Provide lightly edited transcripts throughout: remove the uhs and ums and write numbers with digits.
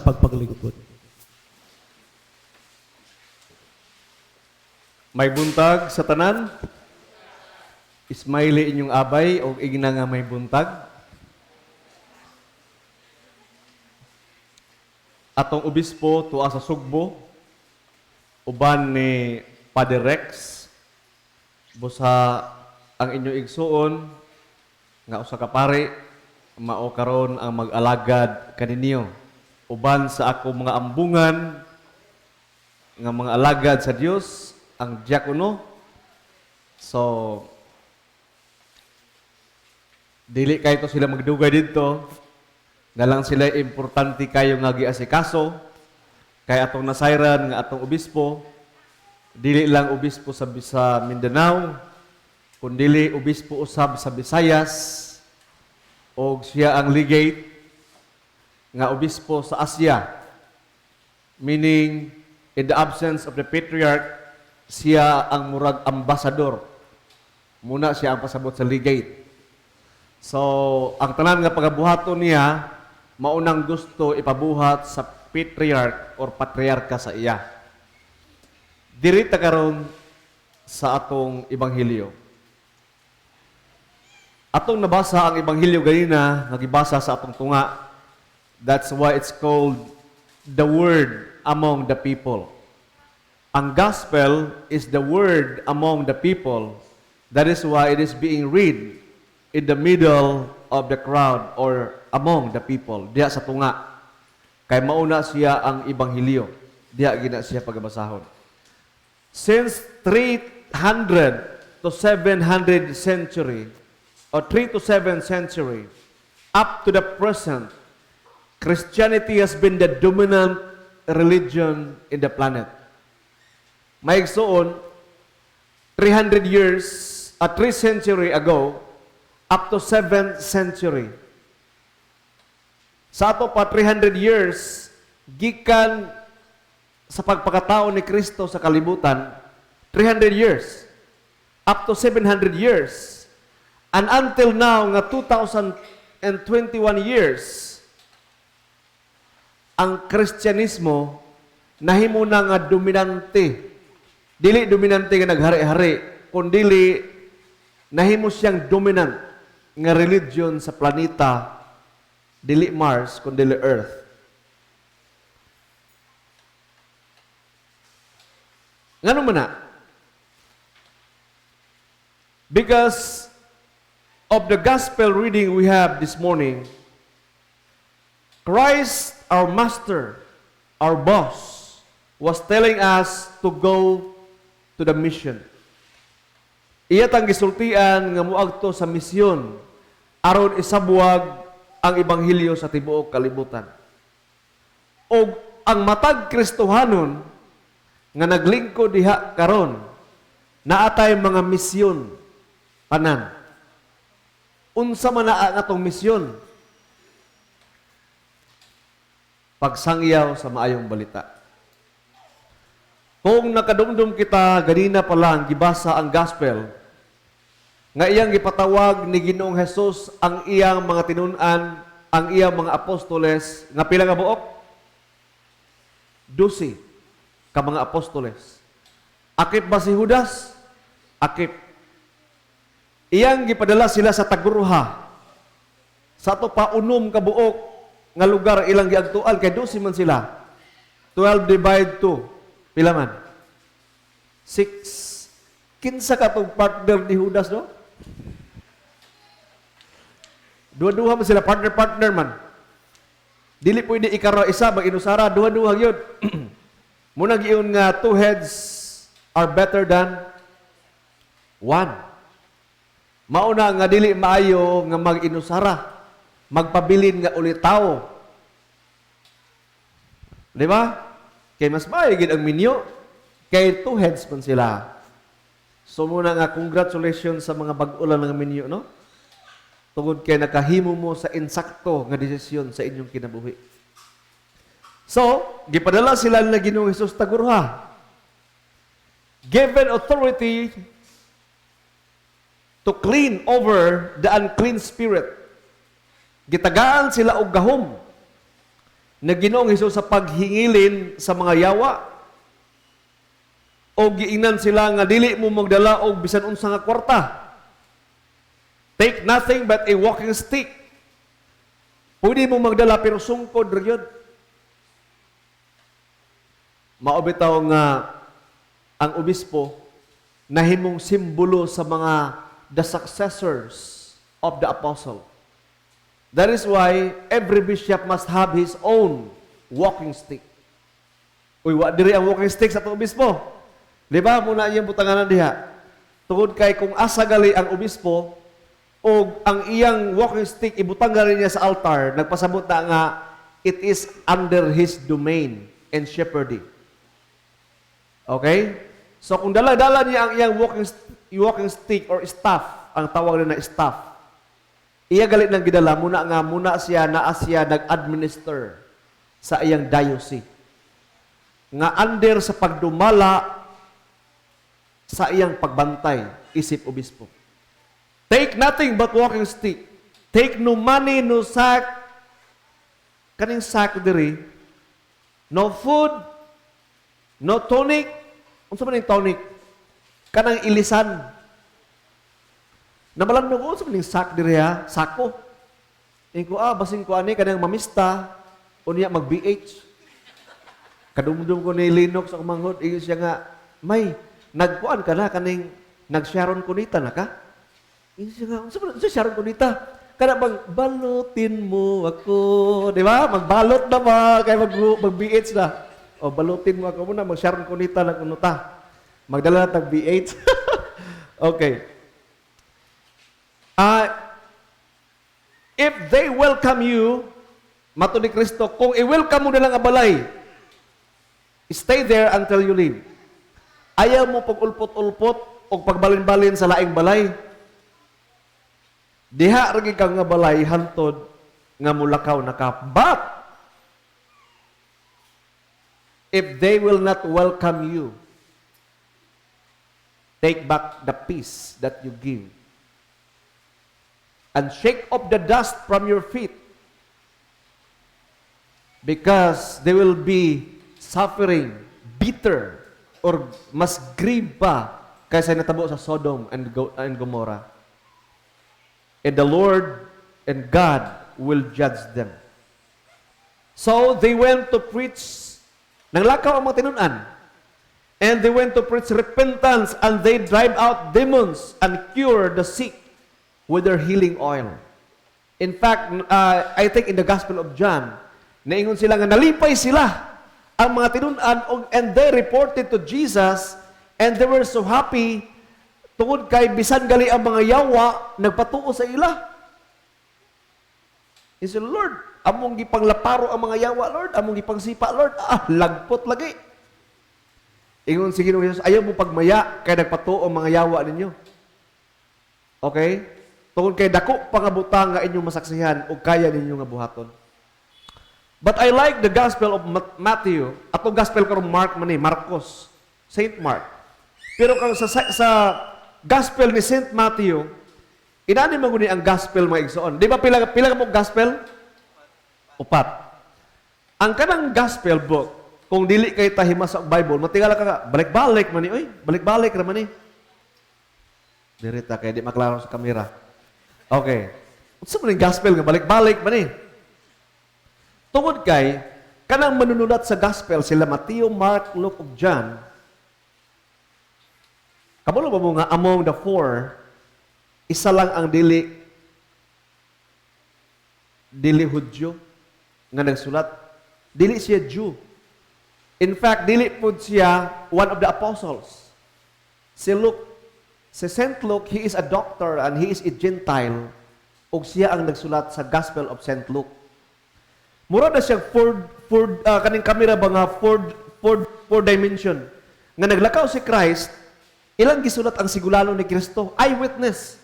pagpaglingkod. May buntag sa tanan. Ismaili inyong abay o igna nga may buntag. Atong obispo tuwa sa Sugbo, uban ni Padre Rex, busa ang inyong igsuon nga usa ka pare mao karon ang mag-alagad kaninyo. Uban sa ako mga ambungan nga mga alagad sa Dios, ang diakono. So dili kay to sila magdugay dito, na lang sila importante kayo nga giasikaso kay atong nasayran nga atong obispo. Dili lang obispo sa Mindanao, kundi obispo usab sa Visayas, o siya ang legate nga obispo sa Asia. Meaning, in the absence of the patriarch, siya ang murag ambassador. Muna siya ang pasabot sa legate. So, ang tanan nga pagabuhaton niya, maunang gusto ipabuhat sa patriarch or patriarka sa iya. Dirita karon sa atong ebanghelyo. Atong nabasa ang ebanghelyo ganina, nagibasa sa atong tunga. That's why it's called the word among the people. Ang gospel is the word among the people. That is why it is being read in the middle of the crowd or among the people. Diya sa tunga. Kay mauna siya ang ebanghelyo. Diya gina siya pagbasahon. Since 300 to 700 century, or 3 to 7 century, up to the present, Christianity has been the dominant religion in the planet. Maigsoon, 300 years, 3 century ago, up to 7th century. Sa ato pa 300 years, gikan sa pagpakatao ni Kristo sa kalibutan, 300 years, up to 700 years, and until now, nga 2021 years, ang Kristyanismo nahimo na nga dominante. Dili dominante nga naghari-hari, kundi nahimo siyang dominant nga religion sa planeta, dili Mars, kundi Earth. Ngano man na? Because of the gospel reading we have this morning, Christ, our master, our boss, was telling us to go to the mission. Iya tang gisultian nga muadto sa misyon aron isabuwag ang ebanghelyo sa tibuok kalibutan. O ang matag Kristohanon nga naglingkod diha karon naatay mga misyon tanan. Unsa man naa nga atong misyon? Pagsangyaw sa maayong balita. Kung nakadumdum kita ganina pa lang gibasa ang gospel nga iyang gipatawag ni Ginoong Hesus ang iyang mga tinun-an, ang iyang mga apostoles nga pila nga buok? 12 ka mga apostoles. Akip ba si Judas? Akip. Iyang gipadala sila sa Tagurha. Sa ato pa unom ka buok nga lugar ilang giagtuan kay 12 man sila. 12 divide 2. Pila man? 6. Kinsa ka tong partner ni Judas, no? Duha-duha man sila, partner man. Dili pwede ikaro isa bag inusara, duha-duha gyud. Muna giun nga 2 heads are better than 1. Mauna nga dili maayo nga mag-inusara, magpabilin nga uli tao. Di ba? Kay mas maayos ang minyo, kay 2 heads man sila. So muna nga, congratulations sa mga bag-ulan ng minyo, no? Tungod kay nakahimo mo sa insakto nga desisyon sa inyong kinabuhi. So, gipadala sila na Ginoong Hesus Tagurha. Given authority to clean over the unclean spirit. Gitagaan sila og gahom na Ginoong Hesus sa paghingilin sa mga yawa o giingnan sila nga dili mo magdala og bisan unsa nga kwarta. Take nothing but a walking stick. Pwede mo magdala pero sungkod ra gyud. Mao bitaw nga ang obispo nahimong simbolo sa mga the successors of the apostle. That is why every bishop must have his own walking stick. Uy, wa diri ang walking stick sa obispo. Di ba? Muna iyang butanganan diha. Tungod kay kung asa gali ang obispo o ang iyang walking stick ibutang gali niya sa altar, nagpasabot na nga it is under his domain and shepherding. Okay? So kung dala-dala niya ang iyang walking stick or staff, ang tawag na staff, iya galit ng gidala, muna siya nag-administer sa iyang diocese. Nga under sa pagdumala sa iyang pagbantay, isip obispo. Take nothing but walking stick. Take no money, no sack. Kaning sack diri. No food, no tonic. Unsa man yung tonic? Kanang ilisan. Namalan mo ko, sabi sak diri ha, sako. Ingko basing ko ani kanang mamista unya mag BH. Kadumdum ko ni Linok sa kumanghod, iyo siya nga, may nagkuan ka na kaning nag-Sharon Cunita na ka? Iyo siya nga, unsa Sharon Cunita? Kana bang balutin mo ako, di ba? Magbalot na ba kay mag BH na. O balutin mo ako muna, mag-Sharon Cunita na kunuta. Magdala na tag BH. Okay. If they welcome you, mato ni Kristo, kung i-welcome mo nilang abalay, stay there until you leave. Ayaw mo pag-ulpot-ulpot o pagbalin-balin sa laing balay. Diha ragi kang nga balay, hantod, nga mulakaw na ka. But, if they will not welcome you, take back the peace that you give. And shake off the dust from your feet, because they will be suffering bitter or mas grieve pa kaysa natabo sa Sodom and Gomorrah. And the Lord and God will judge them. So they went to preach, nanglakaw ang mga tinunan, and they went to preach repentance, and they drive out demons and cure the sick with their healing oil. In fact, I think in the Gospel of John, naingon sila nga nalipay sila ang mga tinunan and they reported to Jesus and they were so happy tungod kay bisan gali ang mga yawa nagpatuo sa ila. He said, Lord, among gipanglaparo ang mga yawa, Lord, among gipangsipa, Lord, lagpot lagi. Ingon si Ginoong Jesus, ayaw mo pagmaya kay nagpatuo ang mga yawa ninyo. Okay? Tungod kay dako pangabutang nga inyong masaksihan o kaya ninyo nga buhaton. But I like the Gospel of Matthew, atong Gospel karong Mark man ni Marcos, Saint Mark. Pero kung sa Gospel ni Saint Matthew, inani man guni ang Gospel mga igsoon. Di ba pila mo Gospel? 4. Ang kanang Gospel book, kung dili kay tahima sa Bible, matingala ka balik-balik man ni, oy, balik-balik ra man ni. Dirita kay di maklaro sa kamera. Okay. Unsa man ang gospel nga balik-balik man ni? Tungod kay kanang manunulat sa gospel sila Matthew, Mark, Luke ug John. Kabalo ba mo nga among the 4 isa lang ang dili Hudyo nga nagsulat. Dili siya Jew. In fact, dili pud siya one of the apostles. Si Luke, si St. Luke, he is a doctor and he is a Gentile ug siya ang nagsulat sa Gospel of St. Luke. Mura na siya kaning kamera ba nga four dimension. Nga naglakaw si Christ, ilang gisulat ang sigulano ni Kristo? Eyewitness.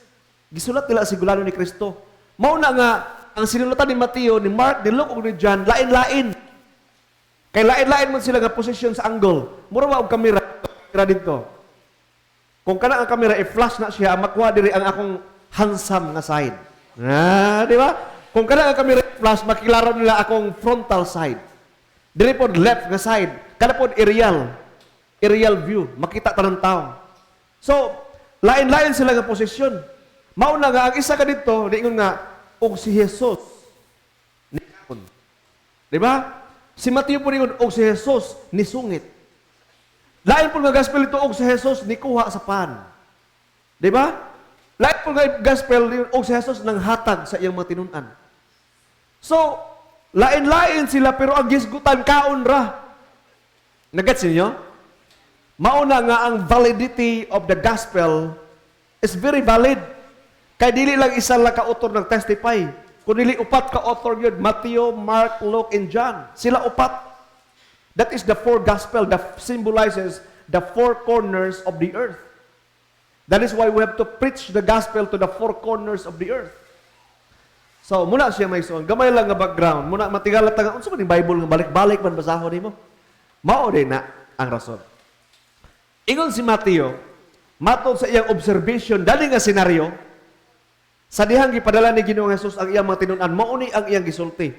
Gisulat nila ang sigulano ni Kristo. Mao na nga ang sinulatan ni Mateo, ni Mark, ni Luke ug ni John lain-lain. Kay lain-lain man sila nga position sa angle. Mura ba og kamera dito? Kung kana ang kamera i-flash na siya, makuha diri ang akong handsome nga side. Di ba? Kung kana ang kamera light flash, makilaro nila akong frontal side. Diri po left nga side. Kada po aerial view. Makita tanang tao. So, lain-lain sila nga posisyon. Mauna nga, ang isa ka dito, diingon nga, og si Jesus. Di ba? Si Mateo po diingon, og si Jesus ni sungit. Lain po nga gospel ito, og si Jesus ni kuha sa pan. Di ba? Lain po nga gospel, og si Jesus nang hatag sa iyang matinunan. So, lain-lain sila, pero ang gisgutan kaon ra. Nagets ninyo? Mauna nga ang validity of the gospel is very valid. Kaya dili lang isa lang ka-author nag-testify. Kung dili upat ka-author yun, Matthew, Mark, Luke, and John. Sila upat. That is the four gospel that symbolizes the four corners of the earth. That is why we have to preach the gospel to the four corners of the earth. So, muna siya may son. Gamay lang nga background. Muna matigala taga, unsa man yung Bible nga balik-balik man basahon nimo? Mao din na ang rason. Ingon si Mateo, matod sa iyang observation, dali nga senaryo, sa dihang gipadala ni Ginoong Jesus ang iyang mga tinunan, mauni ang iyang gisulti.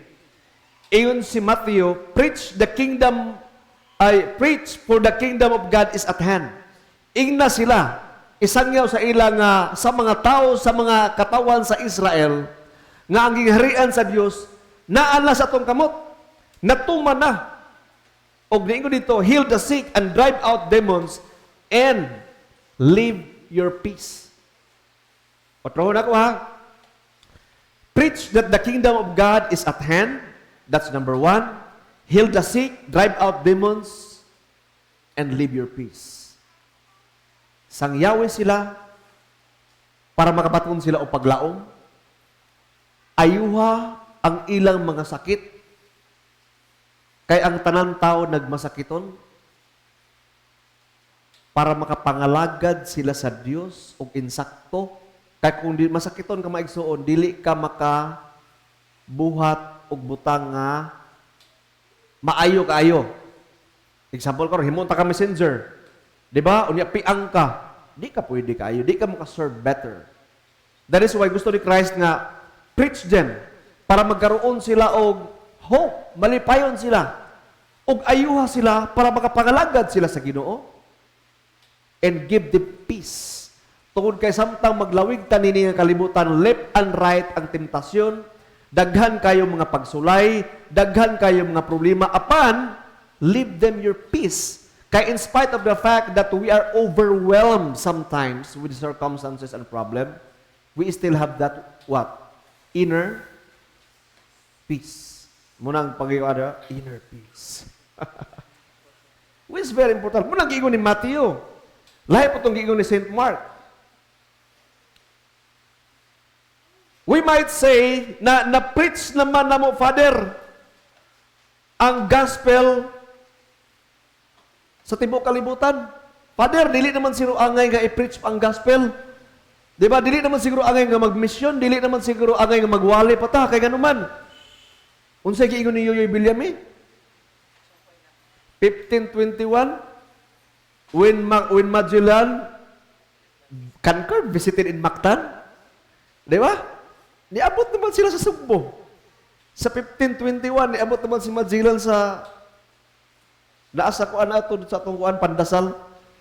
Ingon si Mateo, preach for the kingdom of God is at hand. Ingna sila, isangyaw sa ilang sa mga tao, sa mga katawan sa Israel, nga ang gingharian sa Dios naala sa atong kamot, natuman na. Og niingon dito, heal the sick and drive out demons and live your peace. Patrohon ako ha. Preach that the kingdom of God is at hand. That's number 1. Heal the sick, drive out demons, and live your peace. Sangyawin sila para makabaton sila o paglaom. Ayuha ang ilang mga sakit. Kay ang tanan tao nagmasakiton para makapangalagad sila sa Dios og insakto. Kay kung di masakiton ka maigsuon, dili ka makabuhat og butang nga maayo kaayo. Example karon himonta ka messenger. Di ba? Unya piang ka. Di ka pwede kaayo, di ka maka-serve better. That is why gusto ni Christ nga preach them para magkaroon sila og hope, malipayon sila, og ayuha sila para makapangalagad sila sa Ginoo and give the peace. Tungod kay samtang maglawig ta nini nga kalibutan, left and right ang temptasyon, daghan kayo mga pagsulay, daghan kayo mga problema, apan leave them your peace. Kay in spite of the fact that we are overwhelmed sometimes with circumstances and problem, we still have that what? Inner peace. Munang pag-iwada, inner peace. Which is very important. Munang giingon ni Matthew. Lahi po itong giingon ni St. Mark. We might say na na-preach naman na mo, Father, ang gospel sa tibok kalibutan. Father, dili naman siguro angay nga i-preach ang gospel. Diba? Dili naman siguro angay nga mag-mission. Dili naman siguro angay nga magwali pa ta. Kaya ganuman. Unsay giingon ni Yoyoy Villame? 1521, when Magellan conquered, visited in Mactan. Di ba? Niabot naman sila sa Sugbo. Sa 1521, niabot naman si Magellan sa naasa ko ato sa atong kuan Pandasal.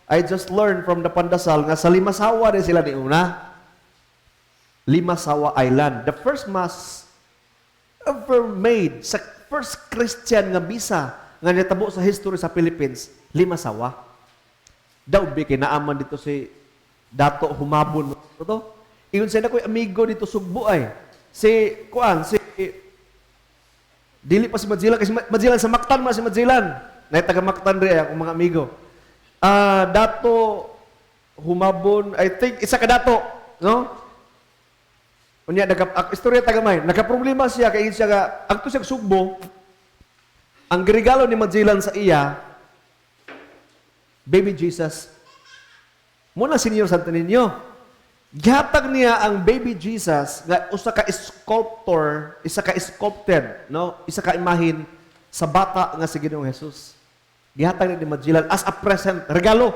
I just learned from the Pandasal nga sa Limasawa din sila ni una. Limasawa Island. The first mass ever made sa first Christian nga misa nga natabo sa history sa Philippines, Limasawa. Daw bi kinaaman dito si Dato Humabon to. Ingon siya na ko'y amigo dito Sugbo ay. Si dili pa si Magellan kasi Magellan sa Mactan man si Magellan. Na taga Mactan ri akong mga amigo. Dato Humabon, I think isa ka dato, no? Unya istorya tagamay, nagka-problema siya kay siya nga agto siya Sugbo. Ang regalo ni Magellan sa iya, baby Jesus. Muna Senyor Santo Niño. Gihatag niya ang baby Jesus nga usa ka sculptor, isa ka sculpted, no? Isa ka imahin sa bata nga si Ginoong Jesus. Gihatag ni Magellan as a present, regalo.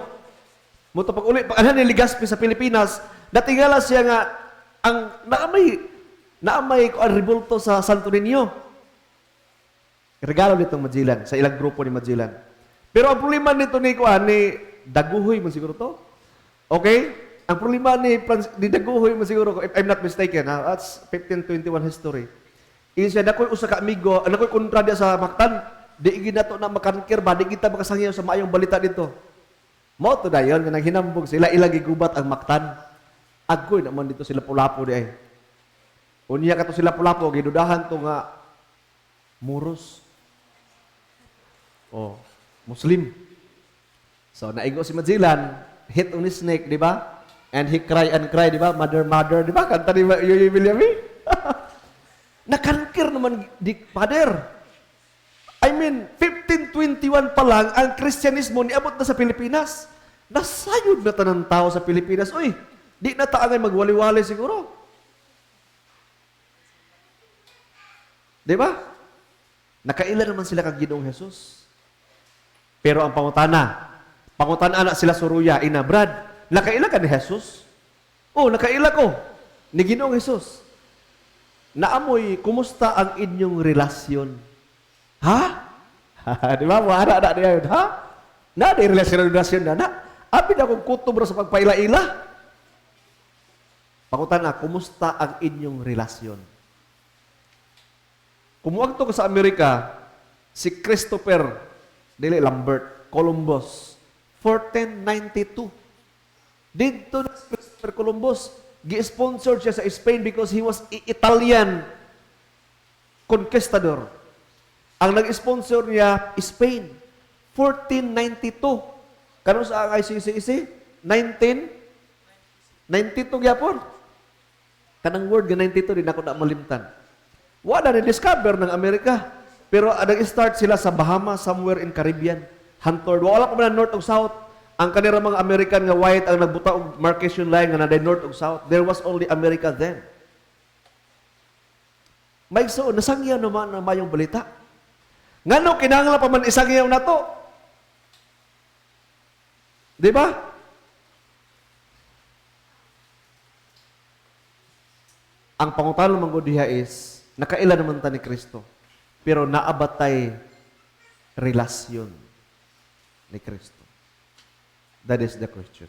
Muto pag uli, pag anhan ni Legazpi sa Pilipinas, natingala siya nga ang naamay na may rebulto sa Santo Niño. Regalo nitong Magellan sa ilang grupo ni Magellan. Pero ang problema nito ni Daguhoy mo siguro to. Okay? Ang problema ni Daguhoy mo siguro, if I'm not mistaken, that's 1521 history. Isa na ko'y usa ka amigo, na ko'y kontra dia sa Mactan, di ginato na makankir ba, di kita makasangyaw sa maayong balita dito. Mo to dayon nga naghinambog sila ilang gigubat ang Mactan. Agoy naman dito sila Pulapo di ay. Unya ka to sila Pulapo gidudahan to nga Muros. Oh, Muslim. So naigo si Magellan, hit on his snake, di ba? And he cry and cry, di ba? Mother, mother, di ba? Kanta ni Yoyoy Villami. Nakankir naman di Father. I mean, 1521 pa lang, ang Kristyanismo niabot na sa Pilipinas. Nasayod na tanang tao sa Pilipinas. Uy, di na taangay magwali-wali siguro. Di ba? Nakaila naman sila kag Ginoong Jesus. Pero ang pangutana na sila Suruya, ina, Brad, nakaila ka ni Jesus? Oh, nakaila ko ni Ginoong Jesus. Naamoy, kumusta ang inyong relasyon? Ha? Di ba? Wala na niya yun. Ha? Na, di relasyon na. Abi na akong kutob sa pagpaila-ila. Pakutan na, kumusta ang inyong relasyon? Kumuwag to sa Amerika, si Christopher Lambert Columbus, 1492. Dito na si Christopher Columbus, gi-sponsor siya sa Spain because he was Italian conquistador. Ang nag-sponsor niya, Spain. 1492. Kano sa ang ICC? 1992 gyapon. Kanang word nga 92 din ako na malimtan. Wala na discover ng Amerika. Pero nag-start sila sa Bahamas, somewhere in Caribbean. Hunter. Wala ko man north o south. Ang kanira mga American nga white ang nagbuta og marcation line nga naday north o south. There was only America then. May so nasangya naman ang mayong balita. Ngano kinahanglan pa man isangyaw na to? Di ba? Ang pangutalo man gud diha is nakaila naman ta ni Kristo. Pero naabatay relasyon ni Kristo. That is the question.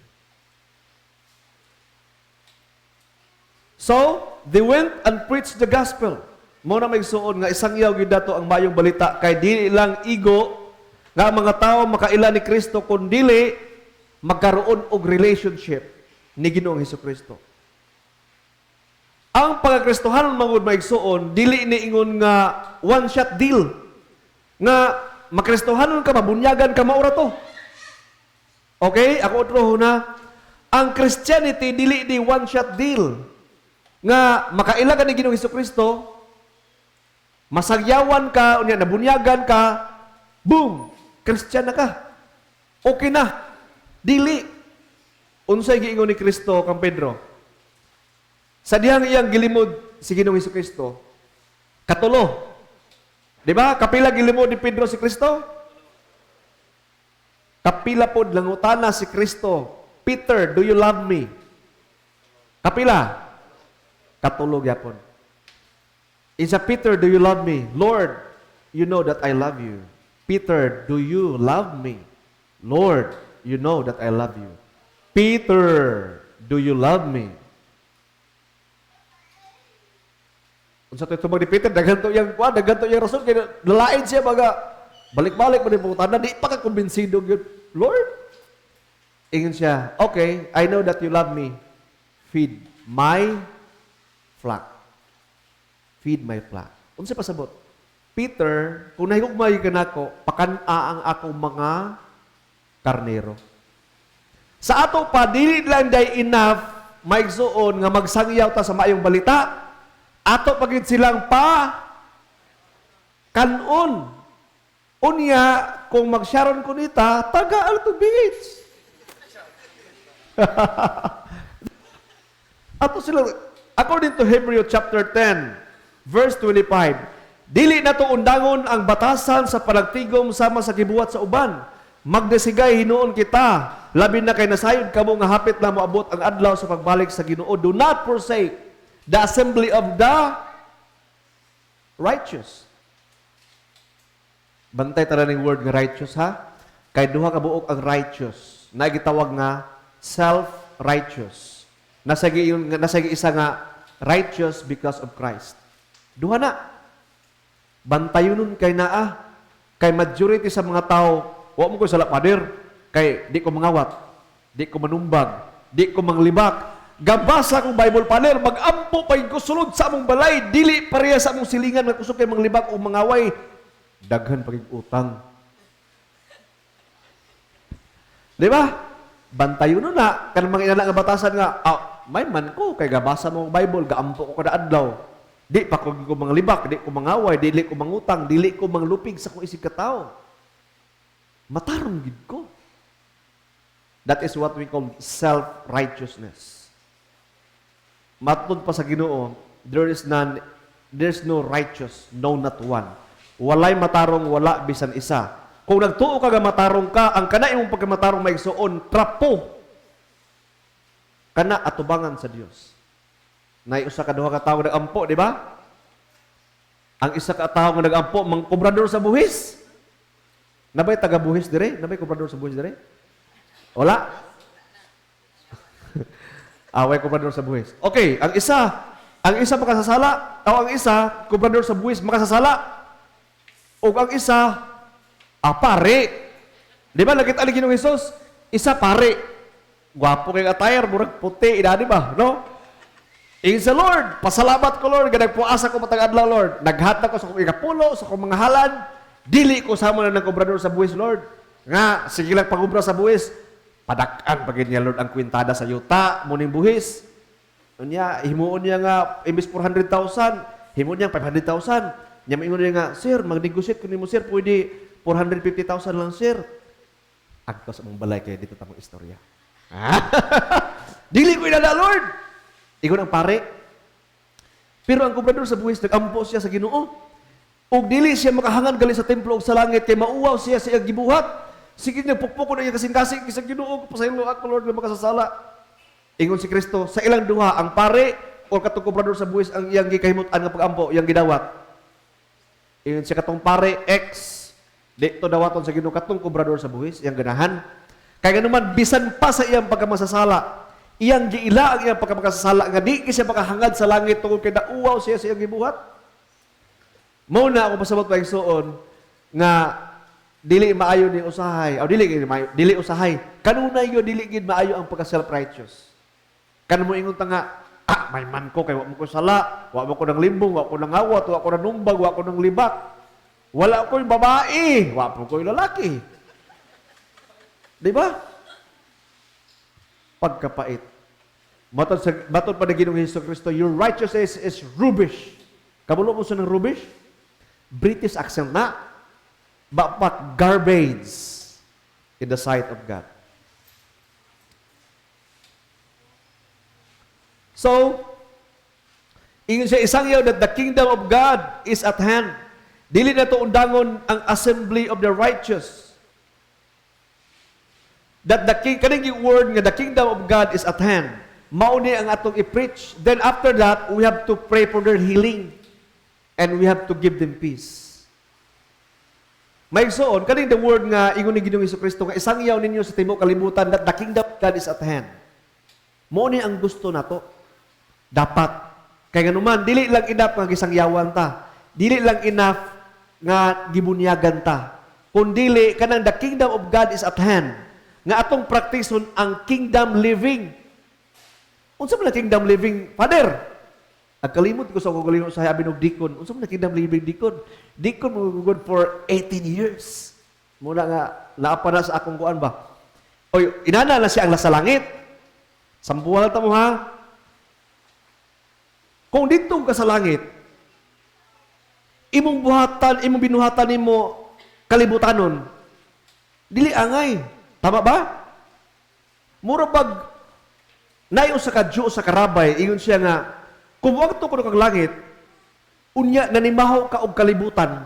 So, they went and preached the gospel. Mo na may suon nga isangyaw gyud dato ang mayong balita kay dili lang igo nga mga tao makaila ni Kristo kun dili magkaroon og relationship ni Ginoong Hesukristo. Ang pagkakristohanon mangud maigsuon dili ni ingon nga one shot deal nga makristohanon ka mabunyagan ka maura to. Okay, ako utro na ang Christianity dili ni one shot deal nga makaila ka ni Ginoong Hesukristo. Masagyawan ka, unya nabunyagan ka, boom, Christian na ka. Okay na. Dili. Unsay giingon ni Kristo kang Pedro? Sa dihang iyang gilimod si Ginoong Hesukristo, katulo. Di ba? Kapila gilimod ni Pedro si Kristo? Kapila pod langutana si Kristo. Peter, do you love me? Kapila? Katulo gyapon. Isa Peter, do you love me? Lord, you know that I love you. Peter, do you love me? Lord, you know that I love you. Peter, do you love me? Unsa to tubag ni Peter, daghan to yang rason kay lalain siya baga balik-balik man yung pangutana, di pa ka kumbinsido gyud. Lord, ingon siya, okay, I know that you love me. Feed my flock. Feed my flock. Unsa pasabot? Peter, kung nahigugmay ka nako, pakana ang akong mga karnero. Sa ato pa, dili lang day enough maigsuon nga magsangyaw ta sa maayong balita. Ato pagid silang pa kanon. Unya, kung magsharon ko nita, taga Alto Beach. Ato sila, according to Hebrew chapter 10, verse 25, dili na to undangon ang batasan sa panagtigom sama sa gibuhat sa uban. Magdesigay hinuon kita, labi na kay nasayod kamo nga hapit na moabot ang adlaw sa pagbalik sa Ginoo. Do not forsake the assembly of the righteous. Bantay tala ng word nga righteous ha. Kay duha ka buok ang righteous. Na gitawag nga self-righteous. Nasagi isa nga righteous because of Christ. Duha na. Bantayonon kay naa. Kay majority sa mga tao, wa mo ko sala pader. Kay di ko mangawat, di ko manumbag, di ko manglibak. Gabasa kong Bible pader, magampo pa yung kusulod sa among balay, dili pareha sa among silingan nga kusog kay manglibak o mangaway. Daghan pagig utang. Di ba? Bantayonon na. Kanang mga inana nga batasan nga, may man ko, kay gabasa mo ang Bible, gaampo ko kada adlaw. Di pa ko manglibak, di ko mangaway, dili ko mangutang, dili ko manglupig sa kong isig katao. Matarong gid ko. That is what we call self-righteousness. Matod pa sa Ginoo, there's no righteous, no not one. Walay matarong, wala bisan isa. Kung nagtuo ka nga matarong ka, ang kana imong pagkamatarong maigsuon, trapo. Kana atubangan sa Dios. Nay usa ka duha ka tawo nagampo, di ba? Ang isa ka tawo nga nagampo, mang kobrador sa buhis. Nabay taga buhis dire? Nabay kobrador sa buhis dire? Wala. Away kobrador sa buhis. Okay, ang isa makasasala, o ang isa kobrador sa buhis makasasala. O ang isa pare. Di ba nakita ni Ginoong Hesus? Isa pare. Gwapo kay attire, murag puti, di ba? No? In sa Lord, pasalamat ko Lord, ganagpuasa ko matag adlaw Lord. Naghatag ko sa kong ikapulo, sa kong mga halad. Dili ko sama na ng kobrador sa buwis Lord. Nga, sige lang pagubra sa buwis. Padakan pagin niya Lord ang kwintada sa yuta, muning buhis. Unya, himuon niya nga, imbis 400,000, himuon niya 500,000. Niya maingon niya nga, Sir, mag-negotiate ko ni mo Sir, pwede 450,000 lang Sir. Agto sa mong balay kaya dito tamang istorya. Dili ko inada Lord. Igon ang pare. Pero ang kobrador sa buwis, nag-ampo siya sa Ginoo. Og dili siya makahangan gali sa templo og sa langit, kay mauwaw siya sa iyang gibuhat. Sige niya, pukpukon na iya kasing-kasing, kisang Ginoo, pasaylo ako Lord, na makasasala. Ingon si Kristo, sa ilang duha, ang pare, o katong kobrador sa buwis, ang iyang gikahimutan nga pag-ampo, iyang gidawat. Ingon siya katong pare, dito dawaton sa Ginoo, katong kobrador sa buwis, iyang ganahan. Kaya naman, bisan pa sa iyang pagkamasasala, iyang giila ang iyang pagkamakasasala nga di siya makahangad sa langit tungkol kay nauwaw siya sa iyang gibuhat. Mao na ako pasabot pa igsuon nga dili maayo ni usahay, o dili usahay. Kanunay yo dili gid maayo ang pagka self-righteous. Kan mo ingon ta nga, may man ko kay wa mo ko sala, wa mo ko nang limbong, wa ko nang awat, wa ko nang numbag, wa ko nang libak. Wala ko'y babae, wa po ko'y lalaki. Di ba? Pagkapait. Matod pa na Ginoong Hesukristo, your righteousness is rubbish. Kabulo mo sa ng rubbish? British accent na. But garbage in the sight of God. So, ingon siya isang yaw that the kingdom of God is at hand. Dili na ito undangon ang assembly of the righteous. That kaning word nga the kingdom of God is at hand. Mauni ang atong i-preach. Then after that, we have to pray for their healing. And we have to give them peace. Maigsoon, kaning the word nga ingon ni Ginoong Hesukristo nga isang yaw ninyo sa tibuok kalibutan that the kingdom of God is at hand. Mauni ang gusto nato. Dapat. Kaya naman, dili lang enough nga gisangyawan ta. Dili lang enough nga gibunyagan ta. Kung dili, kanang the kingdom of God is at hand. Nga atong praktison ang kingdom living. Unsa man kingdom living, Father? Nagkalimot ko sa kagalingon sa habi ng dikon. Unsa man kingdom living dikon? Dikon mo good for 18 years. Muna nga, naapa na sa akong kuan ba? Oy, inana na siya ang nasa langit. Sampuhan ta mo ha? Kung dito ka sa langit, imong buhatan, imong binuhatan nimo kalibutanon, dili angay. Tama ba? Mura bag nayo sa kadyo sa karabay, ingon siya nga, kung wag to kuno kag langit, unya nanimaho ka og kalibutan.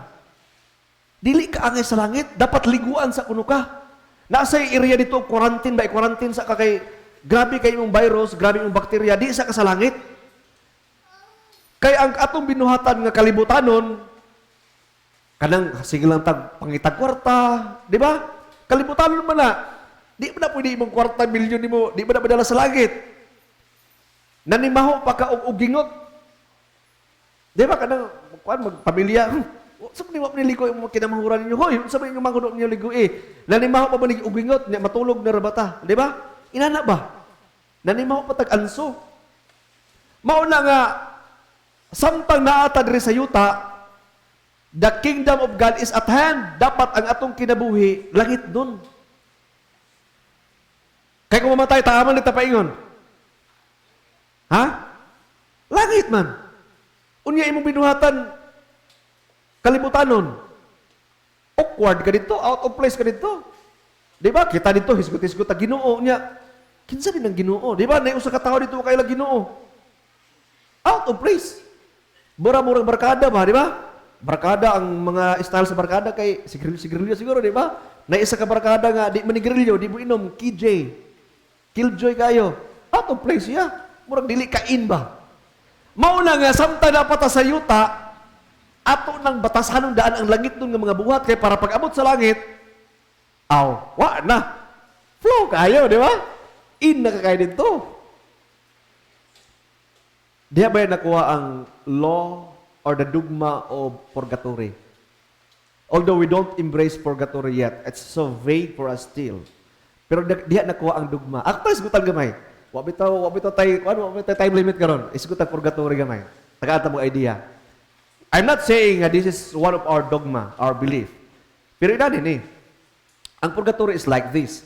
Dili ka angay sa langit, dapat liguan sa kuno ka. Nasa area dito quarantine ba, quarantine sa ka kay grabe kay imong virus, grabe imong bakterya, di sa ka sa langit. Kay ang atong binuhatan nga kalibutanon, kanang sige lang tag pangitag kwarta, di ba? Kalibutanon man na. Di mo na pwede imong kwarta, milyon mo, di mo na madala sa langit. Nanimaho pa ka og gingot. Di ba kanang magpamilya, sa mga niligo yung kinamahuran ninyo, hoy, sa mga manguno ninyo ligo nanimaho pa ba ni ugingot, niya matulog na rabata, di ba? Inana ba? Nanimaho pa tag-anso. Mauna nga, samtang naata diri sa yuta, the kingdom of God is at hand. Dapat ang atong kinabuhi, langit dun. Kaya kung mamatay, taaman nita paingon. Ha? Langit man. Unya imong binuhatan, kalibutanon. Awkward ka dito, out of place ka dito. Di ba? Kita dito, hisgot-hisgot ang Ginoo niya. Kinsa din ang Ginoo? Di ba? Naiusa ka tao dito kay Ginoo. Out of place. Mura-murang barkada ba, di ba? Barkada, ang mga style sa barkada kay sigrilyo siguro, di ba? Naisa ka barkada nga, di manigrilyo, di mo inom, KJ. Killjoy kayo. Out of place, yeah. Murang dili kain ba? Mauna nga, samtang dapat sa yuta, ato ng batasan ng daan ang langit nun ng mga buhat, kaya para pag-abot sa langit, wa na. Flow kayo, di ba? In na kakain dito. Diya ba nakuha ang law or the dogma of purgatory? Although we don't embrace purgatory yet, it's so vague for us still. Pero diya nakuha ang dogma. Ako isgutan gamay. Wa bitaw time limit karon. Isgutan purgatory gamay. Tagaan mo idea. I'm not saying this is one of our dogma, our belief. Pero ina din ang purgatory is like this.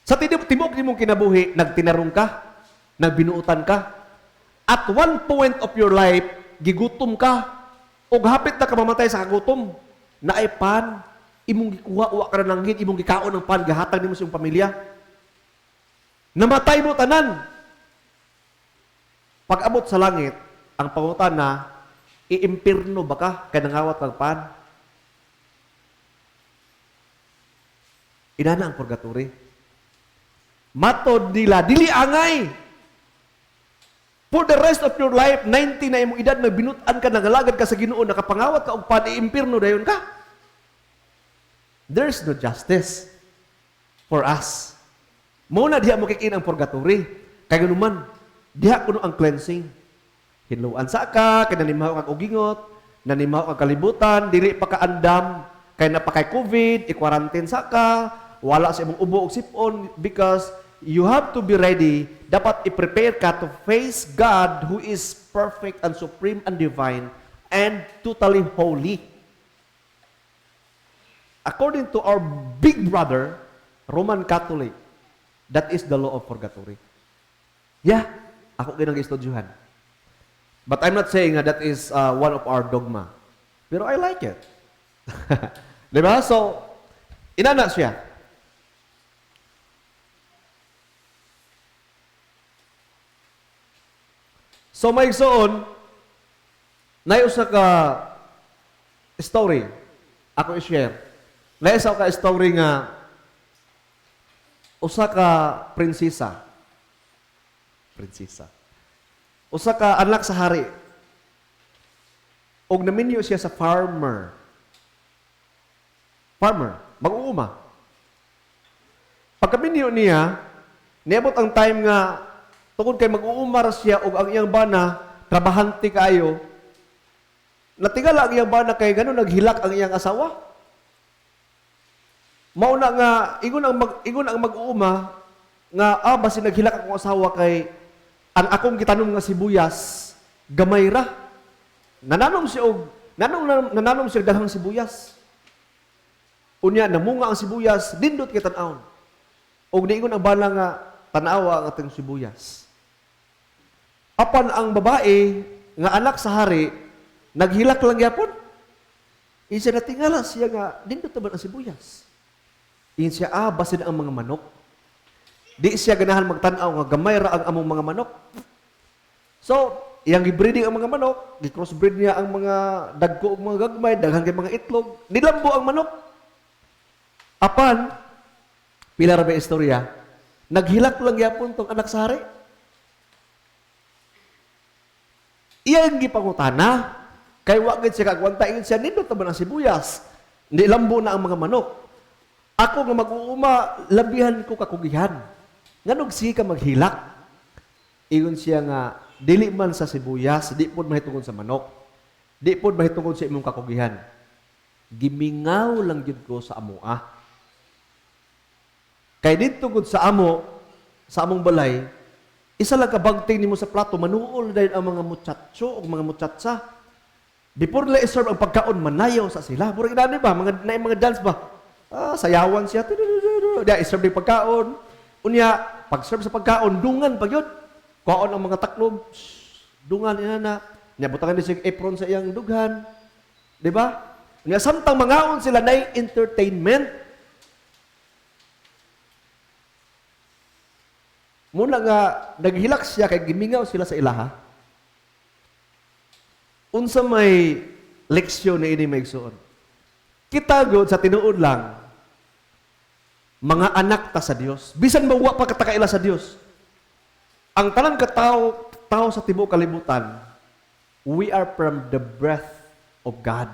Sa tibok nimong kinabuhi, nagtinarong ka, nagbinuutan ka, at one point of your life, gigutom ka, o hapit na ka mamatay sa kagutom, na ay pan, imong gikuha, uwa ka na nanggit, imong gikaon ng pan, gahatag nimo sa iyong pamilya. Namatay mo tanan. Pag abot sa langit, ang pangutan na, iimpirno ba ka, kaya nangawat ng pan? Inana ang purgatory. Matod nila, dili angay. For the rest of your life, 90 na imong edad, magbinutan ka, nagalagad ka sa Ginoo, nakapangawat ka og pan, iimpirno dayon ka. There's no justice for us. Muna diha mo kikin ang purgatory. Kaya ganuman, diha kuno ang cleansing. Hinluan sa ka, kaya nanimaho kang ugingot, nanimaho kang kalibutan, dili pa ka andam, kaya napakay COVID, i-quarantine sa ka, wala sa imong ubo o sipon, because you have to be ready. Dapat i-prepare ka to face God who is perfect and supreme and divine and totally holy. According to our big brother, Roman Catholic, that is the law of purgatory. Yeah, ako ginag-istudyuhan. But I'm not saying that is one of our dogma. Pero I like it. Diba? So, inana siya. So may igsoon, naiusa ka story, ako i-share. Naiusa ka story nga, usa ka prinsesa. Usa ka anak sa hari. Og naminyo siya sa farmer. Mag-uuma. Pagkaminyo niya, niabot ang time nga, tungkol kay mag-uumar siya o ang iyang bana, trabahante kayo, natingala ang iyang bana kay gano'n, naghilak ang iyang asawa. Mauna nga, ingon ang mag-uuma, nga, basi naghilak akong asawa kay, ang akong gitanom nga sibuyas, gamay ra. Nananom siya daghang sibuyas. Unya, namunga ang sibuyas, dindot kitanaon. O niingon ang bana nga, tanawa ang ating sibuyas. Apan ang babae, nga anak sa hari, naghilak lang yapon. Siya natingala siya nga, dindot naman ang sibuyas. Siya, basin ang mga manok. Di siya ganahan magtanaw nga gamay ra ang among mga manok. So, iyang gibreeding ang mga manok, gi-crossbreed niya ang mga dagko ug mga gagmay, daghang kay mga itlog, nilambo ang manok. Apan, pila ra ba istorya? Naghilak lang yapon tong anak sa hari. Iyang gipangutana, kay wagid siya kagwanta, iyon siya, nindot naman ang sibuyas. Hindi lambo na ang mga manok. Ako nga mag-uuma, labihan ko kakugihan. Nganog siya ka maghilak. Iyon siya nga, dili man sa sibuyas, di po mahitungod sa manok. Di po mahitungod sa imong kakugihan. Gimingaw lang yun ko sa amoa. Kay dito gud sa among balay, isa lang kabagting nimo sa plato, manuol dahil ang mga muchacho o mga muchacha. Before nila iserve ang pagkaon, manayaw sa sila. Murag inani ba? Mga dance ba? Sayawan siya. Diya, iserve yung pagkaon. Unya, pag-serve sa pagkaon, dungan pag yun. Kuhaon ang mga taklob. Dungan, inana. Niya, butangan din siya apron sa iyang dughan. Di ba? Unya, samtang mangaon sila na entertainment. Muna nga, naghilak siya kay gimingaw sila sa ilaha. Unsa may leksyon na ini maigsoon. Kita god sa tinuod lang, mga anak ta sa Dios. Bisan mawa pa katakaila sa Dios. Ang tanan ka tao sa tibuok kalibutan, we are from the breath of God.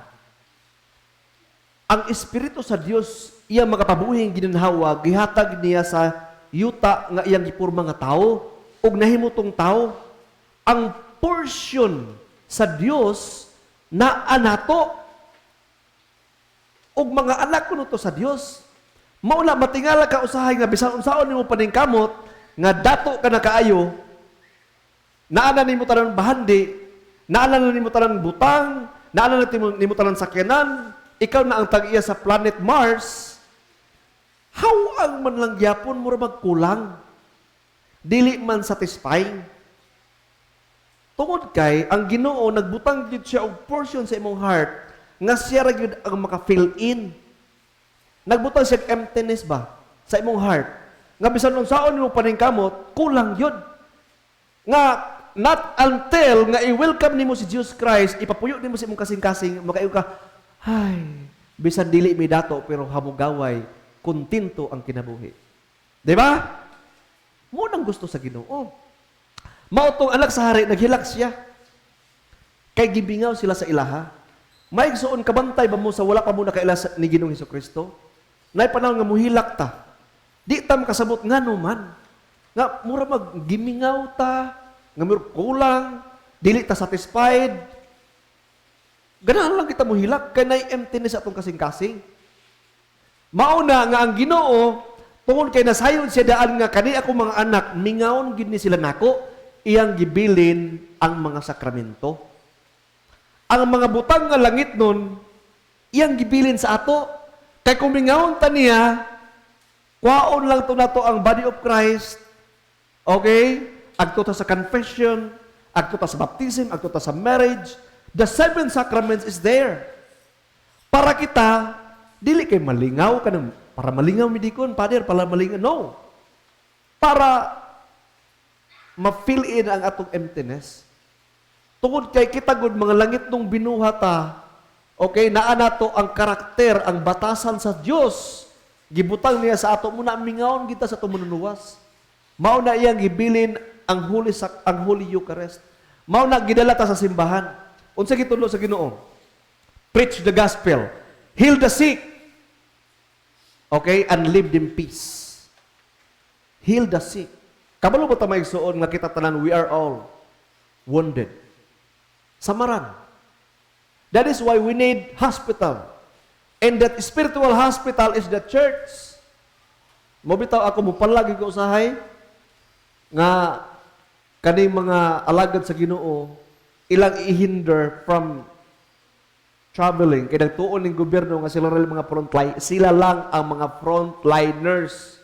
Ang Espiritu sa Dios, iya makapabuhing ginanhawa, gihatag niya sa yuta nga iyang gipurma nga tao, ug nahimutong tao. Ang portion sa Dios na anato ug mga anak kuno to sa Dios. Mauna matingala ka usahay nga bisan unsaon nimo paningkamot nga dato ka na kaayo, naana nimo tanan bahandi, naana nimo tanan butang, naana nimo tanan sakyanan, ikaw na ang tag-iya sa planet Mars. How ang man lang gyapon mo magkulang? Dili man satisfying. Tungod kay ang Ginoo nagbutang gyud siya og portion sa imong heart nga siya ra gyud ang maka-fill in. Nagbutang siya emptiness ba sa imong heart. Nga bisan unsaon nimo paningkamot, kulang yun. Nga not until nga i-welcome nimo si Jesus Christ, ipapuyo nimo sa imong kasing-kasing, makaingon ka, ay, bisan dili mi dato pero hamugaway, kontento ang kinabuhi. Di ba? Munang gusto sa Ginoo. Mautong anak sa hari, naghilak siya. Kay gibingaw sila sa ilaha. May igsoon kabantay ba mo sa wala pa mo nakaila ni Ginoong Hesukristo? Nay panahon nga muhilak ta. Di tam kasabot nga man. Nga mura maggimingaw ta, nga mura kulang, dili ta satisfied. Ganahan lang kita muhilak kay nay emptiness atong kasing-kasing. Mauna nga ang Ginoo tungod kay nasayon siya daan nga kani ako mga anak mingaon gid ni sila nako, iyang gibilin ang mga sakramento. Ang mga butang nga langit nun, iyang gibilin sa ato. Kay kung mingawon ta niya, kwaon lang to nato ang body of Christ. Okay? Agto ta sa confession, agto ta sa baptism, agto ta sa marriage. The 7 sacraments is there. Para kita, dili kay malingaw ka na, para malingaw midikon, Father, para malingaw. No. Para ma-fill in ang atong emptiness. Tungod kay kita gud mga langit nung binuhata, okay, naa nato ang karakter, ang batasan sa Dios. Gibutang niya sa ato muna mingaon kita sa tumunuwas. Mao na iyang gibilin ang Holy Eucharist. Mao na gidala ta sa simbahan. Unsa gitulo sa Ginoo? Preach the gospel, heal the sick. Okay, and live in peace. Heal the sick. Kabalo ba ta maigsuon nga kita tanan we are all wounded. Samaran. That is why we need hospital. And that spiritual hospital is the church. Mobitaw ako mo palagi ko usahay nga kaning mga alagad sa Ginoo ilang i-hinder from traveling. Kaya nagtuon ng gobyerno nga sila lang ang mga frontliners.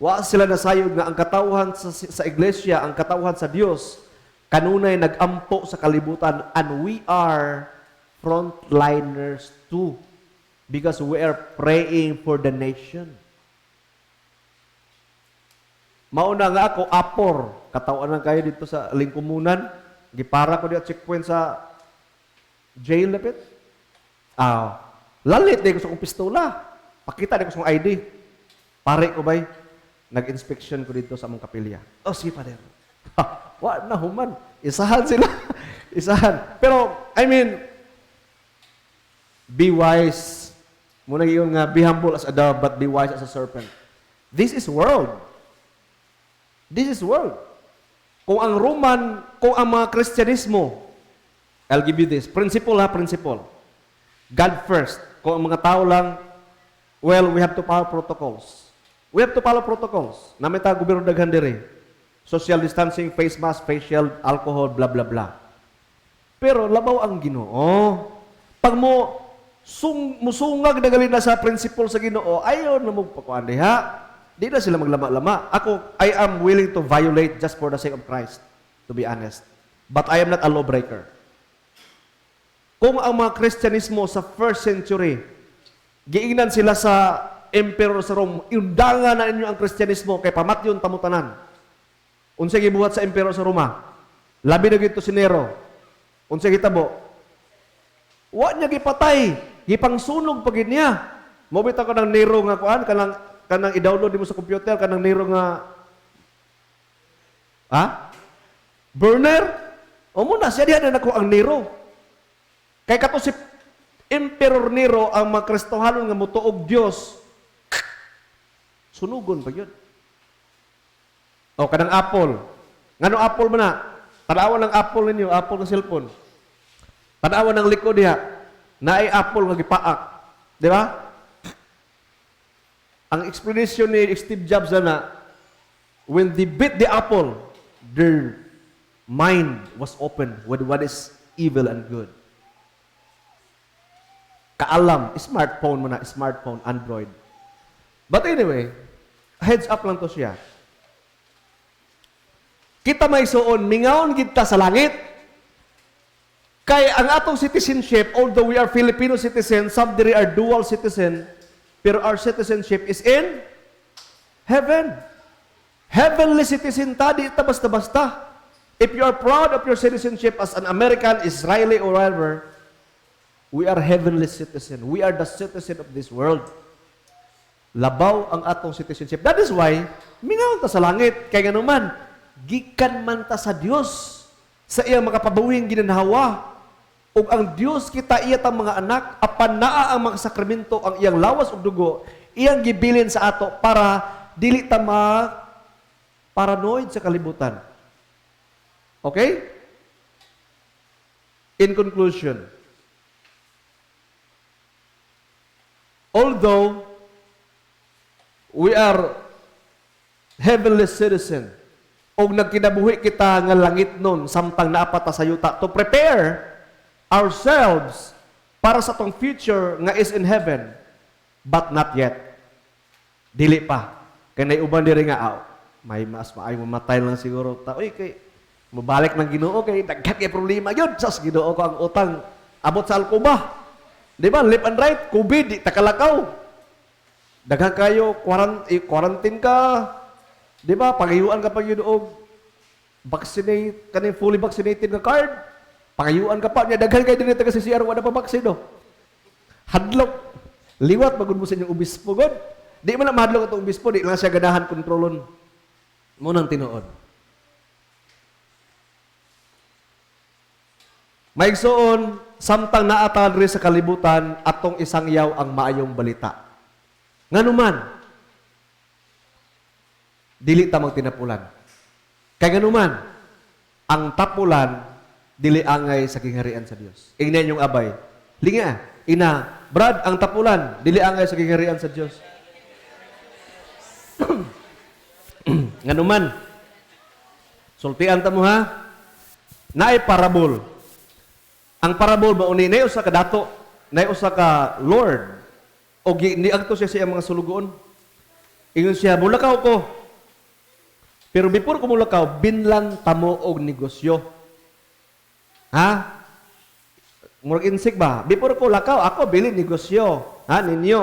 Wa sila nasayod nga ang katawhan sa iglesia, ang katawhan sa Dios, kanunay nag-ampo sa kalibutan, and we are frontliners too because we are praying for the nation. Mauna nga ako, apor, katawan kayo dito sa lingkumunan, gipara ko diya checkpoint sa jail na pit. Lalit din ko sa kong pistola, pakita din ko sa kong ID. Pare ko ba'y? Nag-inspection ko dito sa among kapilya. Oh, sige, Father. Wa na human. Isahan sila. Isahan. Pero, I mean, be wise. Muna yung be humble as a dove, but be wise as a serpent. This is world. This is world. Kung ang mga Kristyanismo, I'll give you this. Principle. God first. Kung ang mga tao lang, well, we have to follow protocols. We have to follow protocols. Namita gobyerno daghan diri. Social distancing, face mask, face shield, alcohol, blah, blah, blah. Pero labaw ang Ginoo. Pag musungag na gali na sa principle sa Ginoo, ayaw na magpakuan diha. Di na sila maglama-lama. I am willing to violate just for the sake of Christ, to be honest. But I am not a lawbreaker. Kung ang mga Kristyanismo sa first century, giingnan sila sa emperor sa Rome, iundangan na ninyo ang Kristyanismo, kay pamatyon tamutanan. Unsay gibuhat sa emperor sa Roma? Labi na gito si Nero. Unsay gitabo? Wa niya gipatay, gipangsunog pagid niya. Mobita ka ng Nero nga kuan, kanang i-download mo sa computer, kanang Nero nga burner? O muna, siya diyan na nakuha ang Nero. Kay kato si Emperor Nero ang mga Kristohanon nga mutuog Dios, sunugon pa yun. O, kanang Apple. Ngano Apple mo na? Tanawan ng Apple ninyo, Apple ng cellphone. Tanawan ng likod diha, na ay Apple nga gipaak. Di ba? Ang explanation ni Steve Jobs na, when they beat the apple, their mind was open with what is evil and good. Kaalam, smartphone mo na, smartphone, Android. But anyway, heads up lang to siya. Kita may suon, mingaon kita sa langit. Kay ang atong citizenship, although we are Filipino citizens, some diri are dual citizen, pero our citizenship is in heaven. Heavenly citizen ta, di ta basta-basta. If you are proud of your citizenship as an American, Israeli, or whatever, we are heavenly citizen. We are the citizen of this world. Labaw ang atong citizenship. That is why, mingaon ta sa langit. Kaya nga naman, gikan man ta sa Dios sa iyang makapabuhing ginanawa. Ug ang Dios kita iya tang mga anak, apan naa ang mga sakramento, ang iyang lawas ug dugo, iyang gibilin sa ato para dili ta paranoid sa kalibutan. Okay? In conclusion, although we are heavenly citizen, og nagkinabuhi kita nga langit nun, samtang naapata sa yuta, to prepare ourselves para sa tong future nga is in heaven, but not yet. Dili pa. Kaya naiuban diri nga, may mas maay mamatay lang siguro. Uy, kay mabalik ng Ginoo, kay daghan kay problema yun. Sas Ginoo ko ang utang, abot sa alkuba. Di ba? Left and right, COVID, di takalakaw. Daghan kayo, quarantine ka. Di ba? Pangayuan ka pag yun og vaccinate, kaning fully vaccinated nga card. Pangayuan ka pa, niya daghan kayo din ito kasi CR, wala pa vaksino. Hadlok. Liwat, magod mo sa inyong obispo, God. Di man na mahadlok itong obispo, di lang siya ganahan kontrolon. Munang tinuod. Maigsoon, samtang naatadri sa kalibutan, atong isang yaw ang maayong balita. Nganuman, dili ta magtinapulan. Kaya nganuman, ang tapulan, dili angay sa kingharian sa Dios. Ingnan yung abay. Linga, ina, Brad, ang tapulan, dili angay sa kingharian sa Dios. Nganuman, sultian ta mo ha, naay parabol. Ang parabol ba uni, naay usa ka dato, naay usa ka Lord, o niagto siya sa iyang mga sulugoon. Ingon siya, mulakaw ko. Pero before ko mulakaw, binlan tamo og negosyo. Ha? Murag insik ba? Before ko lakaw, ako bilin negosyo. Ha? Ninyo.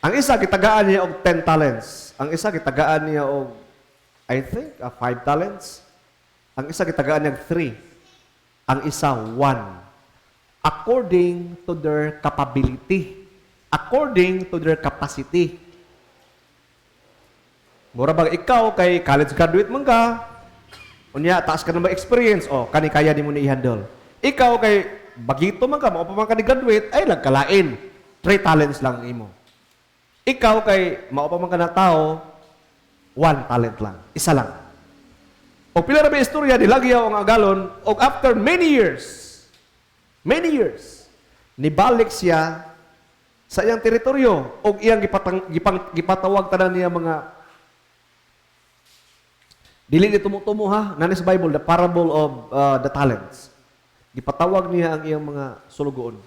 Ang isa, kitagaan niya og 10 talents. Ang isa, kitagaan niya og, I think, 5 talents. Ang isa, kitagaan niya og 3. Ang isa, 1. According to their capability. According to their capacity. Mura bang ikaw kay college graduate man ka, Unya, taas ka na experience, o, kani kaya di mo ni i-handle. Ikaw kay, bagito man ka, mao pa man ka ni-graduate, ay, nagkalain. 3 talents lang imo. Ikaw kay, mao pa man ka na tao, 1 talent lang. Isa lang. O pila ra ba istorya, dilagyaw ang agalon, o after many years, nibalik siya sa iyang teritoryo, o iyang gipatawag tanan niya mga dili ni tumutumo ha, nanis Bible, the parable of the talents. Gipatawag niya ang iyang mga sulugoon.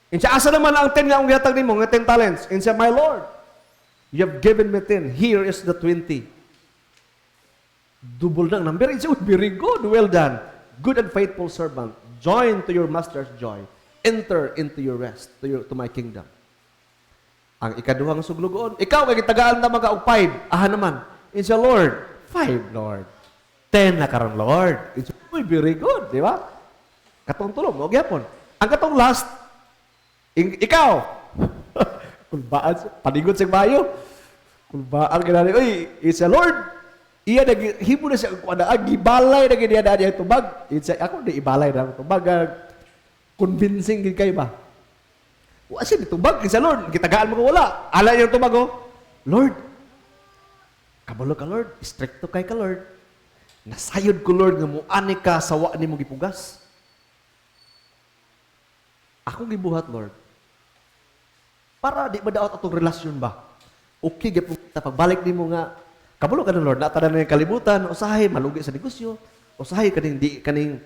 Insya asa naman ang 10 nga ang gihatag nimo nga 10 talents. Insya, my Lord, you have given me 10. Here is the 20. Double na ang number. Insya, very good. Well done. Good and faithful servant. Join to your master's joy. Enter into your rest, to my kingdom. Ang ikaduhang suglugoon, ikaw kay gitagaan ta mga og 5. Aha naman. Insya, Lord, 5, Lord. 10 na karon, Lord. Insya, very good, di ba? Katong tulong, o gyapon. Ang katong last, ikaw. Kulbaan, panigod sa bayo. Kulbaan ginani, oy, insya, Lord, iya hibo na siya kuana gibalay na gid dia tubag. Insya, ako di ibalay na tubag. Convincing gid kay ba? Wa siya ditubag sa Lord, gitagaan mo ko wala. Ala yung tubag oh. Lord, kabalo ka Lord, stricto kay ka Lord. Nasayod ko Lord nga muani ka sa wa nimo gipugas. Ako gibuhat Lord. Para di madaot atong relasyon ba? Okay gyud ta pagbalik nimo nga kabalo ka na Lord, natanan na yung kalibutan, usahay malugi sa negosyo, usahay kaning di kaning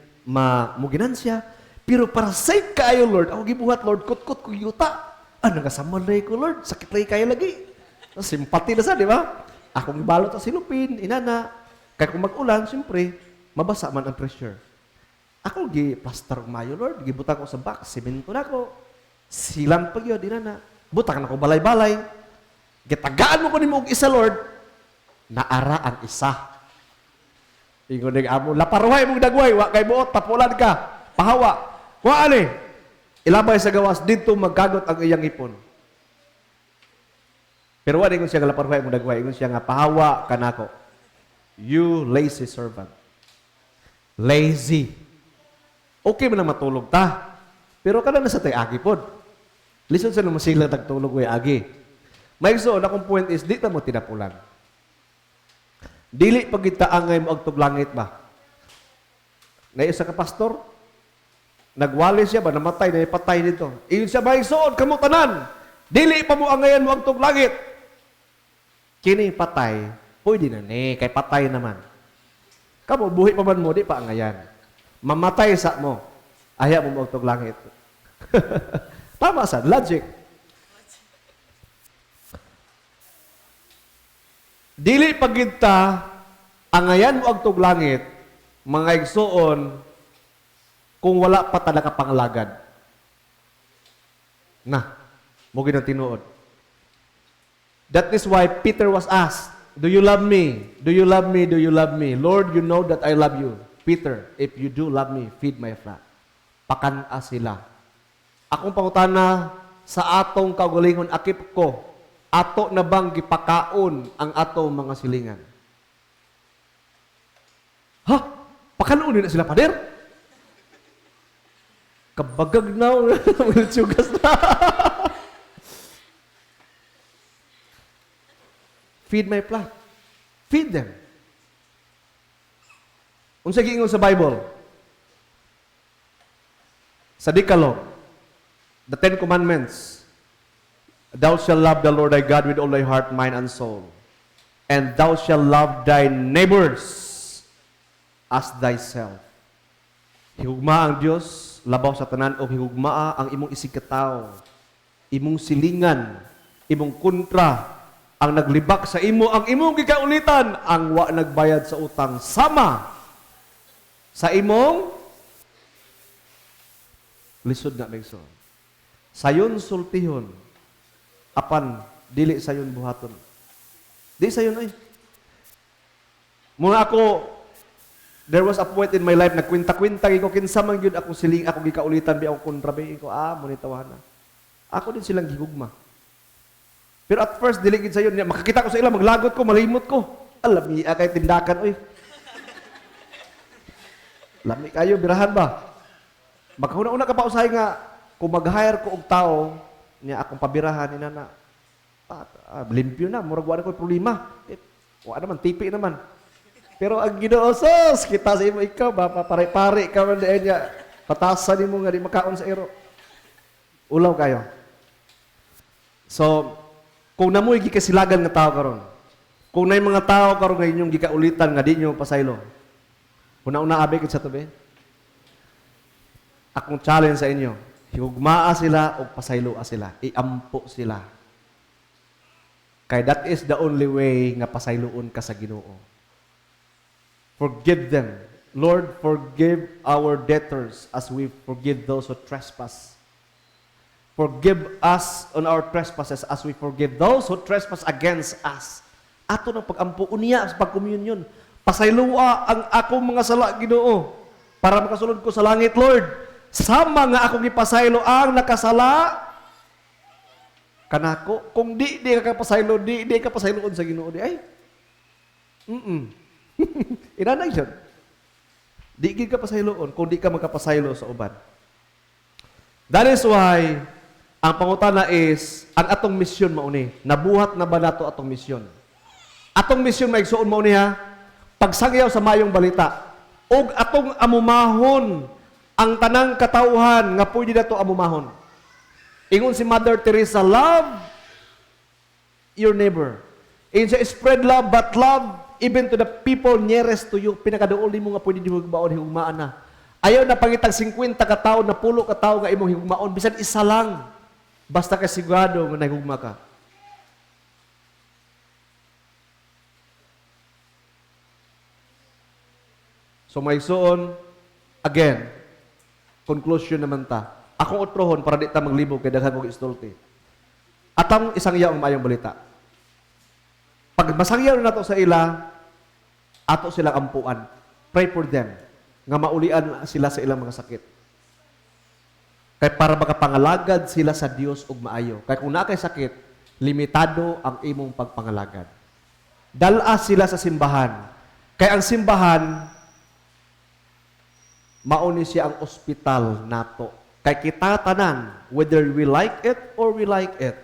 muginansya. Pero para sake kayo, Lord, ako gibuhat, Lord, kot-kot ko yuta. Ano nga saman rin ko, Lord? Sakit rin kayo lagi. Simpati na sa, di ba? Akong ibalot ang silupin, inana. Kaya kung mag-ulan, siyempre, mabasa man ang pressure. Ako gi-plaster umayo, Lord. Gibutang ko sa box, simento na ko. Silan pa yun, inana. Butang na ko balay-balay. Gitagaan mo ko ni mo isa, Lord. Naara ang isa. Ingon ng amo, laparway mong dagway, wa kay buot, tapulan ka. Pahawa. Kung ani, ilabay sa gawas, dito magkagot ang iyang ipon. Pero wala ingon siya nga laparway mong dagway, ingon siya nga pahawa kanako. You lazy servant. Lazy. Okay man na matulog ta. Pero kada na sa tay agi pod. Listen sa naman sila tagtulog way agi. May so, akong point is, di ta mo tinapulan. Dili pag kita angay mo agtog langit ba? Na isa ka pastor, nagwali siya ba, namatay, naipatay nito. Iyon siya ba, igsoon, kamo tanan. Dili pa mo angayan mo agtog langit. Kini patay, pwede na ni, kay patay naman. Kamo, buhi pa man mo, di pa angayan. Mamatay sa mo, aya mo agtog langit. Tama sa, logic. Dili pagita, angayan mo agtog langit, mga igsoon, kung wala pa talaga pangalagad. Na, mo ginang tinuod. That is why Peter was asked, do you love me? Do you love me? Do you love me? Lord, you know that I love you. Peter, if you do love me, feed my flock. Pakana sila. Akong pangutana sa atong kaugalingon akip ko, ato na bang gipakaon ang atong mga silingan? Ha? Pakanunin na sila, Pader? Kabagag na, wiltsugas na. Feed my flock. Feed them. Unsa giingon sa Bible? Sa Decalogue, the 10 Commandments, thou shalt love the Lord thy God with all thy heart, mind, and soul. And thou shalt love thy neighbors as thyself. Higugma ang Diyos, labaw sa tanan o higugmaa ang imong isigkataw, imong silingan, imong kontra, ang naglibak sa imo, ang imong gikaulitan, ang wa nagbayad sa utang, sama sa imong lisod na megson. Sayon sultihon, apan dili sayon buhaton. Di sayon ay. Muna ako, there was a point in my life na kwinta-kwinta ko kinsa man gyud akong siling, akong gikaulitan bi akong kontrabe ko, monitawana. Ako din silang gigugma. Pero at first dili gid sayon, makakita ko sa ila maglagot ko, malimot ko. Alam ni kay tindakan oy. Lami kayo, birahan ba? Magkahuna-una ka pa usahay nga, kung mag-hire ko og tao, niya akong pabirahan, inana, limpyo na, murag wala ko problema. Wala naman, tipi naman. Pero ang Ginoo, sus, kita sa imo ikaw, ba, pare-pare ka man diyan niya, patasan mo nga di makaon sa iro. Ulaw kayo. So, kung namoy gikasilagan nga tao karon, kung nay mga tao karon nga inyong gikaulitan nga di nyo pasaylo, una-una abi sa tabi, akong challenge sa inyo, higugmaa sila o pasayloa sila, iampo sila. Kaya that is the only way nga pasayloon ka sa Ginoo. Forgive them. Lord, forgive our debtors as we forgive those who trespass. Forgive us on our trespasses as we forgive those who trespass against us. Ato ng pag-ampo unya sa pag-communion. Pasayloa ang akong mga sala, Ginoo, para makasulod ko sa langit, Lord. Sama nga akong ipasaylo ang nakasala kanako. Kung di ka pasaylo, di ka pasayloon sa Ginoo, di ay. Inanay siya. Di ka pasayloon kung di ka magkapasaylo sa uban. That is why ang pangutana is ang atong misyon mauni. Nabuhat na ba nato atong misyon? Atong misyon maigsuon mauni ha. Pagsangyaw sa mayong balita. Og atong amumahon ang tanang katauhan nga pwede nato amumahon. Ingon si Mother Teresa, love your neighbor. Ingon siya, spread love, but love even to the people nearest to you. Pinakaduol mo nga pwede higugmaon, higugmaan na. Ayaw na pangitang 50 katao na pulo katao nga imong higugmaon. Bisan isa lang. Basta ka sigurado nga nahigugma ka. So maigsuon, again, conclusion naman ta. Akong utrohon para di ta maglibog kay daghan kong istulti. Atang isang yaong mayong balita. Pag masangyaw na nato sa ila, ato silang ampuan. Pray for them. Nga maulian sila sa ilang mga sakit. Kaya para makapangalagad sila sa Dios ug maayo. Kaya kung nakay sakit, limitado ang imong pagpangalagad. Dala sila sa simbahan. Kaya ang simbahan, mauni siya ang ospital nato. Kaya kita tanan, whether we like it or we like it,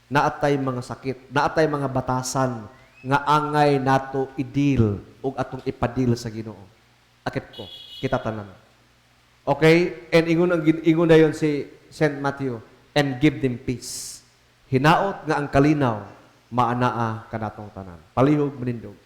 naatay mga sakit, naatay mga batasan, nga angay nato idil ug atong ipadil sa Ginoo. Akit ko, kita tanan. Okay? And ingon dayon si St. Matthew, and give them peace. Hinaot nga ang kalinaw, maanaa kanatong tanan. Palihog manindog.